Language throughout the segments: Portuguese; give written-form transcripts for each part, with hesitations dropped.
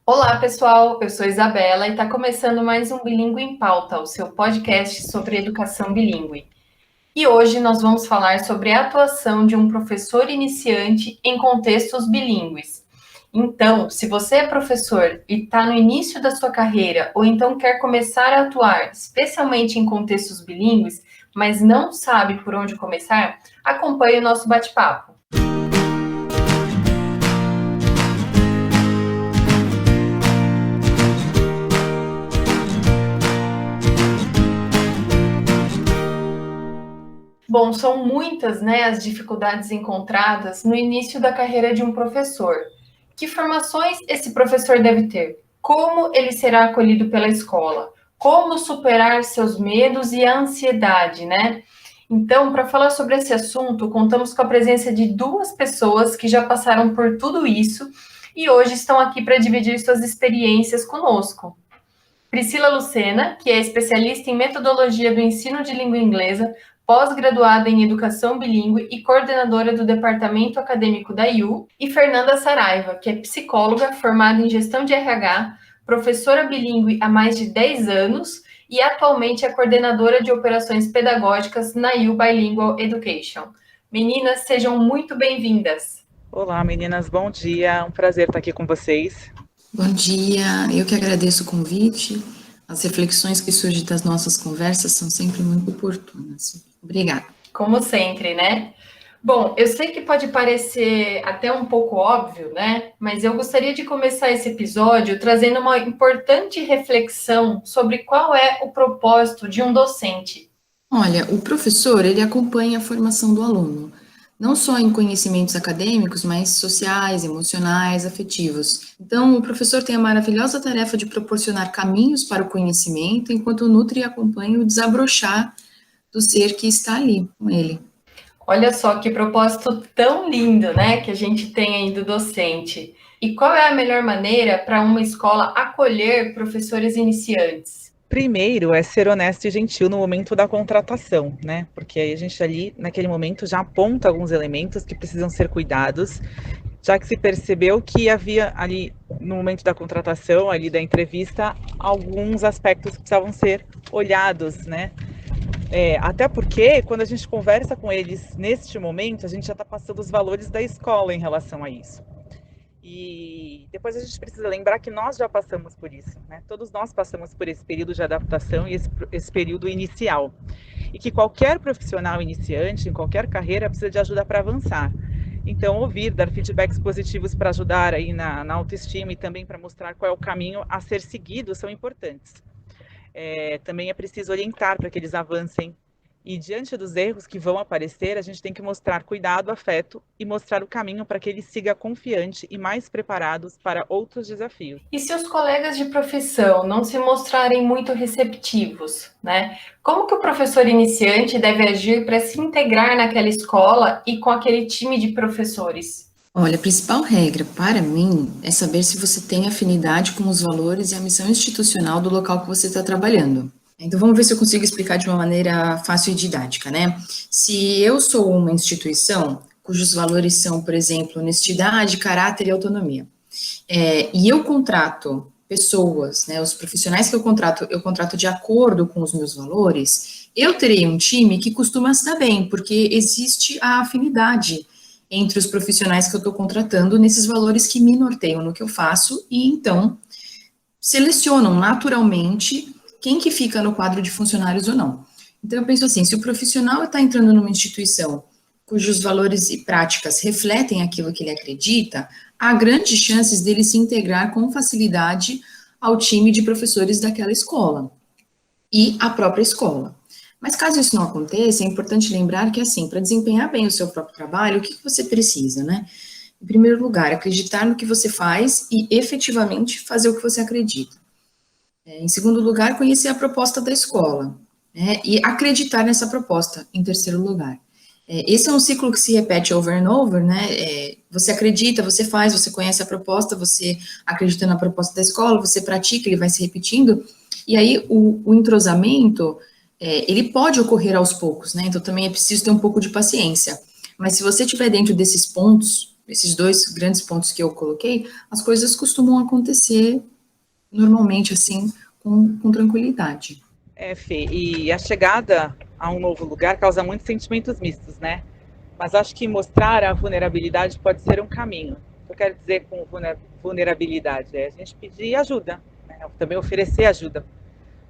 Olá, pessoal. Eu sou Isabela e está começando mais um Bilíngue em Pauta, o seu podcast sobre educação bilíngue. E hoje nós vamos falar sobre a atuação de um professor iniciante em contextos bilíngues. Então, se você é professor e está no início da sua carreira ou então quer começar a atuar, especialmente em contextos bilíngues, mas não sabe por onde começar, acompanhe o nosso bate-papo. Bom, são muitas, né, as dificuldades encontradas no início da carreira de um professor. Que formações esse professor deve ter? Como ele será acolhido pela escola? Como superar seus medos e a ansiedade, né? Então, para falar sobre esse assunto, contamos com a presença de duas pessoas que já passaram por tudo isso e hoje estão aqui para dividir suas experiências conosco. Priscila Lucena, que é especialista em metodologia do ensino de língua inglesa, pós-graduada em educação bilíngue e coordenadora do departamento acadêmico da IU, e Fernanda Saraiva, que é psicóloga formada em gestão de RH, professora bilíngue há mais de 10 anos e atualmente é coordenadora de operações pedagógicas na IU Bilingual Education. Meninas, sejam muito bem-vindas. Olá, meninas, bom dia. Um prazer estar aqui com vocês. Bom dia, eu que agradeço o convite. As reflexões que surgem das nossas conversas são sempre muito oportunas. Obrigada. Como sempre, né? Bom, eu sei que pode parecer até um pouco óbvio, né? Mas eu gostaria de começar esse episódio trazendo uma importante reflexão sobre qual é o propósito de um docente. Olha, o professor, ele acompanha a formação do aluno, não só em conhecimentos acadêmicos, mas sociais, emocionais, afetivos. Então, o professor tem a maravilhosa tarefa de proporcionar caminhos para o conhecimento, enquanto nutre e acompanha o desabrochar do ser que está ali com ele. Olha só que propósito tão lindo, né, que a gente tem aí do docente. E qual é a melhor maneira para uma escola acolher professores iniciantes? Primeiro é ser honesto e gentil no momento da contratação, né? Porque aí a gente ali, naquele momento, já aponta alguns elementos que precisam ser cuidados, já que se percebeu que havia ali, no momento da contratação, ali da entrevista, alguns aspectos que precisavam ser olhados, né? Até porque, quando a gente conversa com eles neste momento, a gente já está passando os valores da escola em relação a isso. E depois a gente precisa lembrar que nós já passamos por isso, né? Todos nós passamos por esse período de adaptação e esse período inicial. E que qualquer profissional iniciante, em qualquer carreira, precisa de ajuda para avançar. Então, ouvir, dar feedbacks positivos para ajudar aí na autoestima e também para mostrar qual é o caminho a ser seguido são importantes. Também é preciso orientar para que eles avancem. E diante dos erros que vão aparecer, a gente tem que mostrar cuidado, afeto e mostrar o caminho para que ele siga confiante e mais preparados para outros desafios. E se os colegas de profissão não se mostrarem muito receptivos, né? Como que o professor iniciante deve agir para se integrar naquela escola e com aquele time de professores? Olha, a principal regra para mim é saber se você tem afinidade com os valores e a missão institucional do local que você está trabalhando. Então, vamos ver se eu consigo explicar de uma maneira fácil e didática, né? Se eu sou uma instituição cujos valores são, por exemplo, honestidade, caráter e autonomia, e eu contrato pessoas, né, os profissionais que eu contrato de acordo com os meus valores, eu terei um time que costuma se dar bem, porque existe a afinidade entre os profissionais que eu estou contratando nesses valores que me norteiam no que eu faço e, então, selecionam naturalmente quem que fica no quadro de funcionários ou não. Então, eu penso assim, se o profissional está entrando numa instituição cujos valores e práticas refletem aquilo que ele acredita, há grandes chances dele se integrar com facilidade ao time de professores daquela escola e à própria escola. Mas caso isso não aconteça, é importante lembrar que, assim, para desempenhar bem o seu próprio trabalho, o que você precisa, né? Em primeiro lugar, acreditar no que você faz e efetivamente fazer o que você acredita. Em segundo lugar, conhecer a proposta da escola, né, e acreditar nessa proposta, em terceiro lugar. Esse é um ciclo que se repete over and over, né? Você acredita, você faz, você conhece a proposta, você acredita na proposta da escola, você pratica, ele vai se repetindo, e aí o entrosamento, ele pode ocorrer aos poucos, né? Então também é preciso ter um pouco de paciência. Mas se você estiver dentro desses pontos, esses dois grandes pontos que eu coloquei, as coisas costumam acontecer normalmente, assim, com tranquilidade. Fê, e a chegada a um novo lugar causa muitos sentimentos mistos, né? Mas acho que mostrar a vulnerabilidade pode ser um caminho. O que eu quero dizer com vulnerabilidade é a gente pedir ajuda, né? Também oferecer ajuda.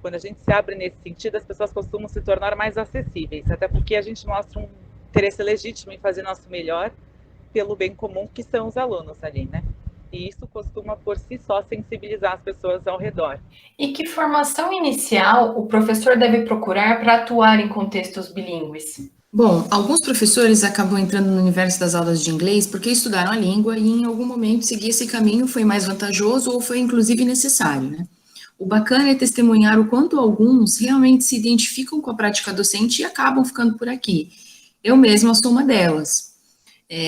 Quando a gente se abre nesse sentido, as pessoas costumam se tornar mais acessíveis, até porque a gente mostra um interesse legítimo em fazer nosso melhor pelo bem comum que são os alunos ali, né? E isso costuma, por si só, sensibilizar as pessoas ao redor. E que formação inicial o professor deve procurar para atuar em contextos bilíngues? Bom, alguns professores acabam entrando no universo das aulas de inglês porque estudaram a língua e em algum momento seguir esse caminho foi mais vantajoso ou foi inclusive necessário, né? O bacana é testemunhar o quanto alguns realmente se identificam com a prática docente e acabam ficando por aqui. Eu mesma sou uma delas.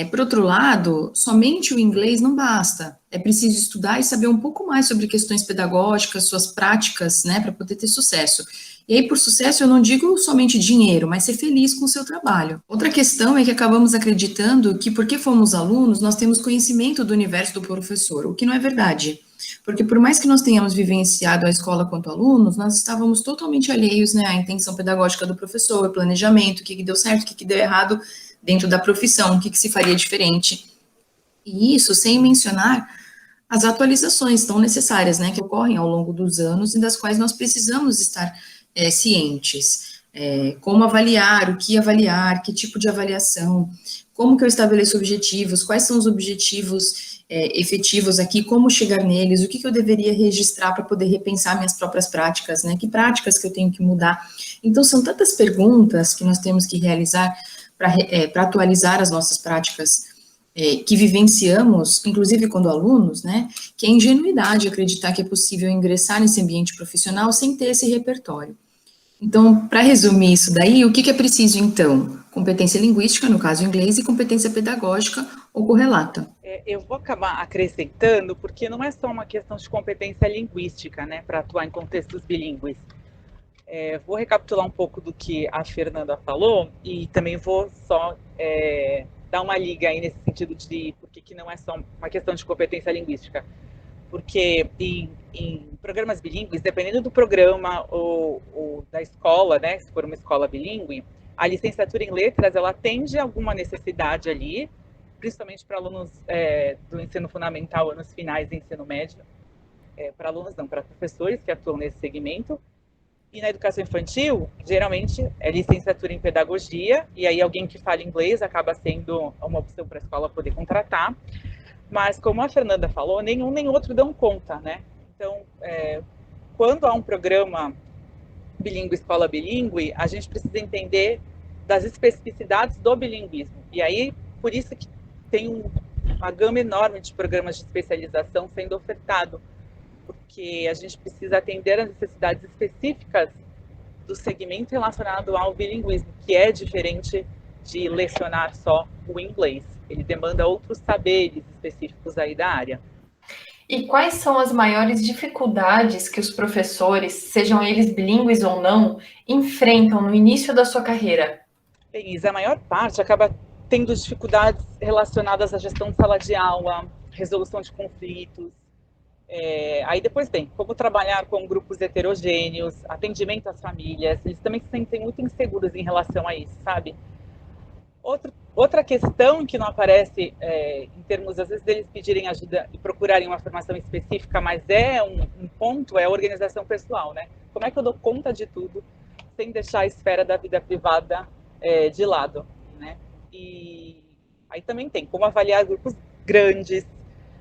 Por outro lado, somente o inglês não basta. É preciso estudar e saber um pouco mais sobre questões pedagógicas, suas práticas, né, para poder ter sucesso. E aí, por sucesso, eu não digo somente dinheiro, mas ser feliz com o seu trabalho. Outra questão é que acabamos acreditando que, porque fomos alunos, nós temos conhecimento do universo do professor, o que não é verdade. Porque por mais que nós tenhamos vivenciado a escola quanto alunos, nós estávamos totalmente alheios, né, à intenção pedagógica do professor, planejamento, o que deu certo, o que deu errado dentro da profissão, o que se faria diferente. E isso sem mencionar as atualizações tão necessárias, né, que ocorrem ao longo dos anos e das quais nós precisamos estar cientes. Como avaliar, o que avaliar, que tipo de avaliação, como que eu estabeleço objetivos, quais são os objetivos efetivos aqui, como chegar neles, o que eu deveria registrar para poder repensar minhas próprias práticas, né, que práticas que eu tenho que mudar. Então, são tantas perguntas que nós temos que realizar para atualizar as nossas práticas que vivenciamos, inclusive quando alunos, né, que é ingenuidade acreditar que é possível ingressar nesse ambiente profissional sem ter esse repertório. Então, para resumir isso daí, o que é preciso, então? Competência linguística, no caso inglês, e competência pedagógica ou correlata. Eu vou acabar acrescentando, porque não é só uma questão de competência linguística, né, para atuar em contextos bilíngues. Vou recapitular um pouco do que a Fernanda falou e também vou só dar uma liga aí nesse sentido de por que não é só uma questão de competência linguística. Porque em programas bilíngues, dependendo do programa ou da escola, né, se for uma escola bilíngue, a licenciatura em letras, ela atende alguma necessidade ali, principalmente para alunos do ensino fundamental, anos finais do ensino médio, para alunos não, para professores que atuam nesse segmento. E na educação infantil, geralmente, é licenciatura em pedagogia, e aí alguém que fala inglês acaba sendo uma opção para a escola poder contratar. Mas, como a Fernanda falou, nenhum nem outro dão conta, né? Então, quando há um programa bilíngue, escola bilíngue, a gente precisa entender das especificidades do bilinguismo. E aí, por isso que tem uma gama enorme de programas de especialização sendo ofertado, porque a gente precisa atender às necessidades específicas do segmento relacionado ao bilinguismo, que é diferente de lecionar só o inglês. Ele demanda outros saberes específicos aí da área. E quais são as maiores dificuldades que os professores, sejam eles bilíngues ou não, enfrentam no início da sua carreira? Bem, Isa, a maior parte acaba tendo dificuldades relacionadas à gestão de sala de aula, resolução de conflitos. Aí depois tem como trabalhar com grupos heterogêneos, atendimento às famílias, eles também se sentem muito inseguros em relação a isso, sabe? Outra questão que não aparece em termos, às vezes, deles pedirem ajuda e procurarem uma formação específica, mas é um ponto, é a organização pessoal, né? Como é que eu dou conta de tudo sem deixar a esfera da vida privada de lado, né? E aí também tem como avaliar grupos grandes.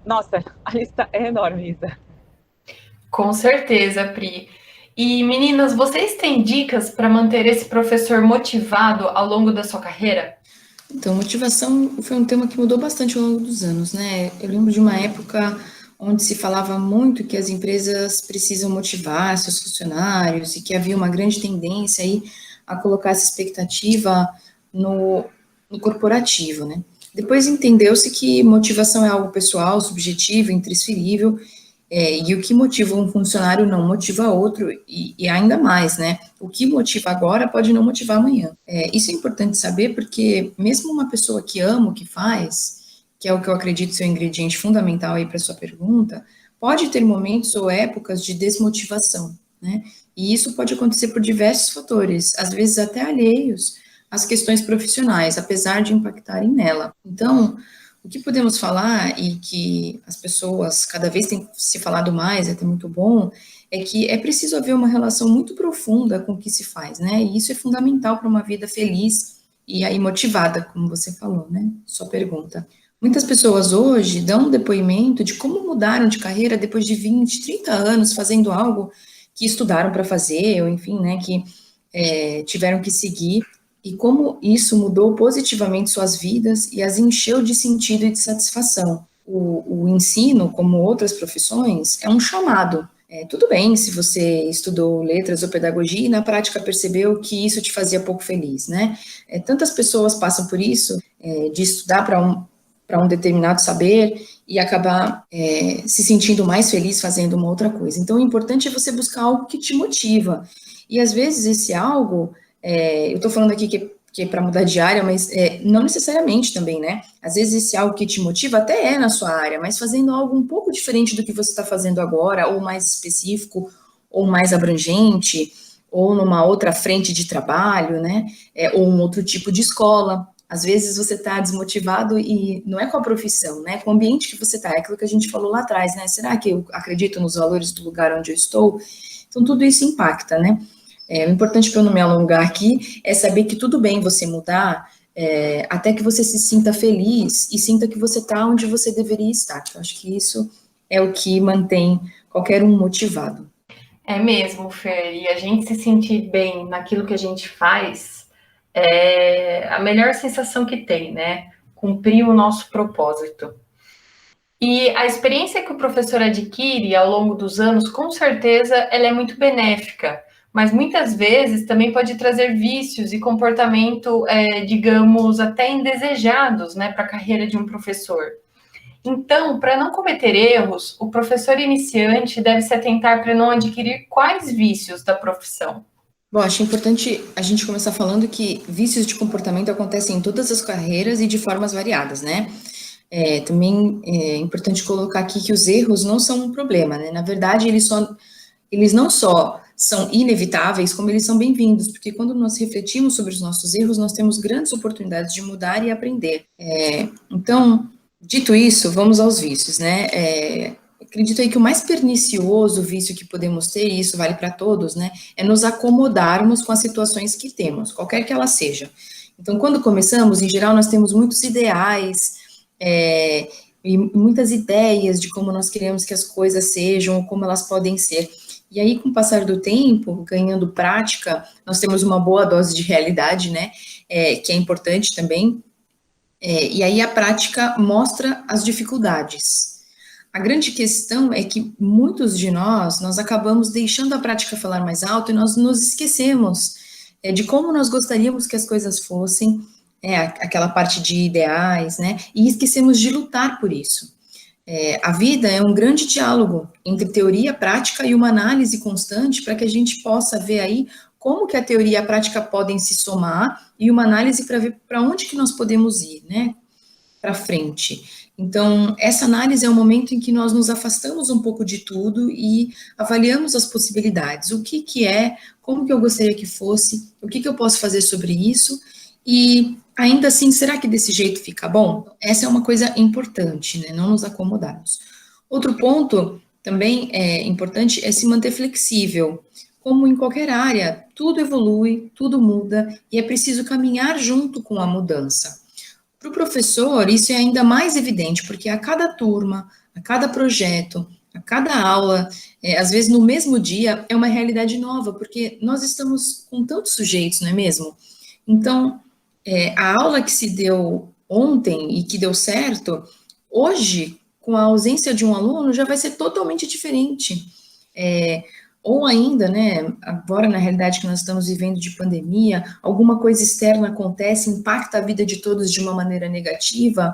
Nossa, a lista é enorme, Isa. Com certeza, Pri. E meninas, vocês têm dicas para manter esse professor motivado ao longo da sua carreira? Então, motivação foi um tema que mudou bastante ao longo dos anos, né? Eu lembro de uma época onde se falava muito que as empresas precisam motivar seus funcionários e que havia uma grande tendência aí a colocar essa expectativa no corporativo, né? Depois entendeu-se que motivação é algo pessoal, subjetivo, intransferível, e o que motiva um funcionário não motiva outro, e ainda mais, né? O que motiva agora pode não motivar amanhã. Isso é importante saber porque mesmo uma pessoa que ama o que faz, que é o que eu acredito ser o ingrediente fundamental aí para sua pergunta, pode ter momentos ou épocas de desmotivação, né? E isso pode acontecer por diversos fatores, às vezes até alheios às questões profissionais, apesar de impactarem nela. Então, o que podemos falar, e que as pessoas cada vez têm se falado mais, é até muito bom, é que é preciso haver uma relação muito profunda com o que se faz, né? E isso é fundamental para uma vida feliz e aí motivada, como você falou, né? Sua pergunta. Muitas pessoas hoje dão um depoimento de como mudaram de carreira depois de 20, 30 anos fazendo algo que estudaram para fazer, ou enfim, né, que tiveram que seguir, e como isso mudou positivamente suas vidas e as encheu de sentido e de satisfação. O ensino, como outras profissões, é um chamado. Tudo bem se você estudou letras ou pedagogia e na prática percebeu que isso te fazia pouco feliz, né? Tantas pessoas passam por isso, de estudar para um determinado saber e acabar se sentindo mais feliz fazendo uma outra coisa. Então, o importante é você buscar algo que te motiva. E, às vezes, esse algo, eu estou falando aqui que é para mudar de área, mas não necessariamente também, né? Às vezes, esse algo que te motiva até é na sua área, mas fazendo algo um pouco diferente do que você está fazendo agora, ou mais específico, ou mais abrangente, ou numa outra frente de trabalho, né? Ou um outro tipo de escola. Às vezes você está desmotivado e não é com a profissão, né? Com o ambiente que você está, é aquilo que a gente falou lá atrás, né? Será que eu acredito nos valores do lugar onde eu estou? Então, tudo isso impacta, né? O importante para eu não me alongar aqui é saber que tudo bem você mudar, até que você se sinta feliz e sinta que você está onde você deveria estar. Eu acho que isso é o que mantém qualquer um motivado. É mesmo, Fer, e a gente se sentir bem naquilo que a gente faz é a melhor sensação que tem, né? Cumprir o nosso propósito. E a experiência que o professor adquire ao longo dos anos, com certeza, ela é muito benéfica, mas muitas vezes também pode trazer vícios e comportamento, digamos, até indesejados, né, para a carreira de um professor. Então, para não cometer erros, o professor iniciante deve se atentar para não adquirir quais vícios da profissão. Bom, acho importante a gente começar falando que vícios de comportamento acontecem em todas as carreiras e de formas variadas, né? Também é importante colocar aqui que os erros não são um problema, né? Na verdade, eles não só são inevitáveis, como eles são bem-vindos, porque quando nós refletimos sobre os nossos erros, nós temos grandes oportunidades de mudar e aprender. Então, dito isso, vamos aos vícios, né? Acredito aí que o mais pernicioso vício que podemos ter, e isso vale para todos, né, é nos acomodarmos com as situações que temos, qualquer que ela seja. Então, quando começamos, em geral, nós temos muitos ideais, e muitas ideias de como nós queremos que as coisas sejam, ou como elas podem ser. E aí, com o passar do tempo, ganhando prática, nós temos uma boa dose de realidade, né, que é importante também, e aí a prática mostra as dificuldades. A grande questão é que muitos de nós acabamos deixando a prática falar mais alto e nós nos esquecemos de como nós gostaríamos que as coisas fossem, aquela parte de ideais, né? E esquecemos de lutar por isso. A vida é um grande diálogo entre teoria, prática e uma análise constante para que a gente possa ver aí como que a teoria e a prática podem se somar e uma análise para ver para onde que nós podemos ir, né? Para frente. Então, essa análise é o momento em que nós nos afastamos um pouco de tudo e avaliamos as possibilidades. O que é, como que eu gostaria que fosse, o que eu posso fazer sobre isso e, ainda assim, será que desse jeito fica bom? Essa é uma coisa importante, né? Não nos acomodarmos. Outro ponto também importante é se manter flexível. Como em qualquer área, tudo evolui, tudo muda e é preciso caminhar junto com a mudança. Para o professor, isso é ainda mais evidente, porque a cada turma, a cada projeto, a cada aula, às vezes no mesmo dia, é uma realidade nova, porque nós estamos com tantos sujeitos, não é mesmo? Então, a aula que se deu ontem e que deu certo, hoje, com a ausência de um aluno, já vai ser totalmente diferente. Ou ainda, né, agora na realidade que nós estamos vivendo de pandemia, alguma coisa externa acontece, impacta a vida de todos de uma maneira negativa,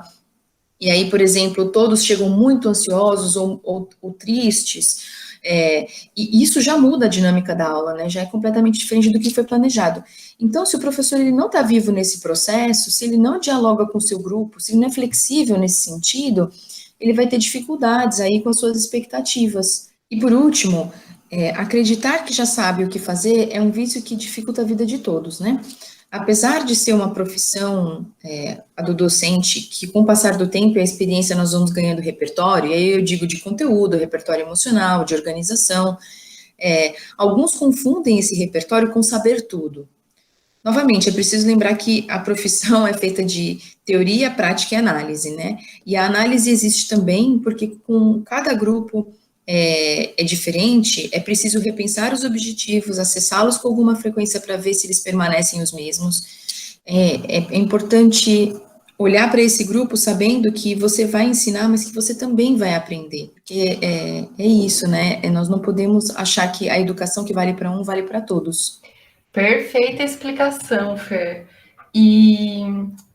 e aí, por exemplo, todos chegam muito ansiosos ou tristes, E isso já muda a dinâmica da aula, né? Já é completamente diferente do que foi planejado. Então, se o professor ele não está vivo nesse processo, se ele não dialoga com o seu grupo, se ele não é flexível nesse sentido, ele vai ter dificuldades aí com as suas expectativas. E por último, acreditar que já sabe o que fazer é um vício que dificulta a vida de todos, né? Apesar de ser uma profissão, a do docente, que com o passar do tempo e a experiência nós vamos ganhando repertório, e aí eu digo de conteúdo, repertório emocional, de organização, alguns confundem esse repertório com saber tudo. Novamente, é preciso lembrar que a profissão é feita de teoria, prática e análise, né? E a análise existe também porque com cada grupo é diferente, é preciso repensar os objetivos, acessá-los com alguma frequência para ver se eles permanecem os mesmos. É importante olhar para esse grupo sabendo que você vai ensinar, mas que você também vai aprender. Porque é isso, né? Nós não podemos achar que a educação que vale para um, vale para todos. Perfeita explicação, Fer. E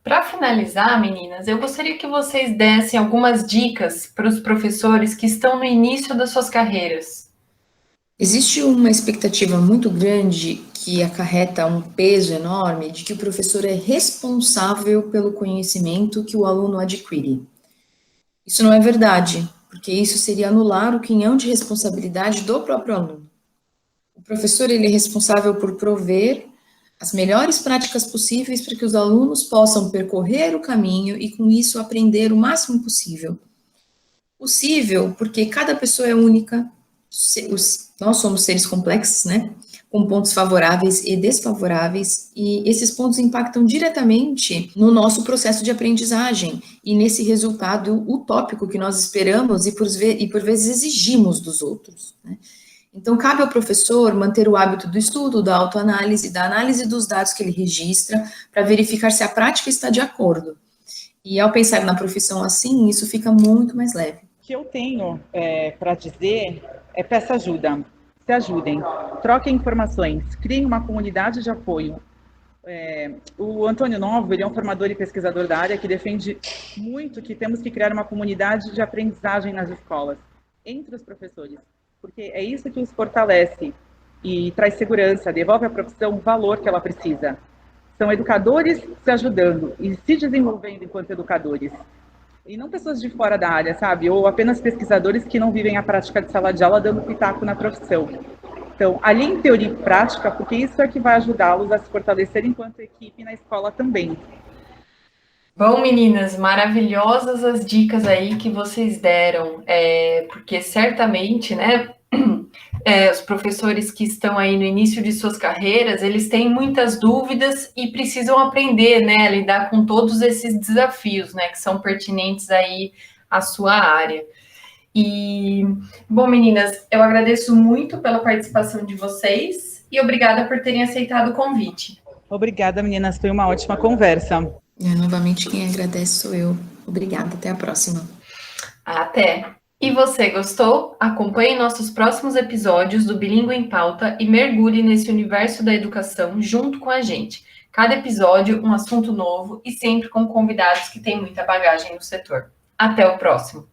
para finalizar, meninas, eu gostaria que vocês dessem algumas dicas para os professores que estão no início das suas carreiras. Existe uma expectativa muito grande que acarreta um peso enorme de que o professor é responsável pelo conhecimento que o aluno adquire. Isso não é verdade, porque isso seria anular o quinhão de responsabilidade do próprio aluno. O professor ele é responsável por prover as melhores práticas possíveis para que os alunos possam percorrer o caminho e, com isso, aprender o máximo possível. Possível, porque cada pessoa é única, nós somos seres complexos, né? Com pontos favoráveis e desfavoráveis, e esses pontos impactam diretamente no nosso processo de aprendizagem e nesse resultado utópico que nós esperamos e por vezes exigimos dos outros, né? Então, cabe ao professor manter o hábito do estudo, da autoanálise, da análise dos dados que ele registra, para verificar se a prática está de acordo. E ao pensar na profissão assim, isso fica muito mais leve. O que eu tenho para dizer é peça ajuda, se ajudem, troquem informações, criem uma comunidade de apoio. O Antônio Novo, ele é um formador e pesquisador da área que defende muito que temos que criar uma comunidade de aprendizagem nas escolas, entre os professores, porque é isso que os fortalece e traz segurança, devolve à profissão o valor que ela precisa. São educadores se ajudando e se desenvolvendo enquanto educadores. E não pessoas de fora da área, sabe? Ou apenas pesquisadores que não vivem a prática de sala de aula dando pitaco na profissão. Então, além teoria e prática, porque isso é que vai ajudá-los a se fortalecer enquanto equipe na escola também. Bom, meninas, maravilhosas as dicas aí que vocês deram, porque certamente, né, os professores que estão aí no início de suas carreiras, eles têm muitas dúvidas e precisam aprender, né, a lidar com todos esses desafios, né, que são pertinentes aí à sua área. E, bom, meninas, eu agradeço muito pela participação de vocês e obrigada por terem aceitado o convite. Obrigada, meninas, foi uma ótima conversa. Novamente, quem agradece sou eu. Obrigada, até a próxima. Até! E você gostou? Acompanhe nossos próximos episódios do Bilíngue em Pauta e mergulhe nesse universo da educação junto com a gente. Cada episódio, um assunto novo e sempre com convidados que têm muita bagagem no setor. Até o próximo!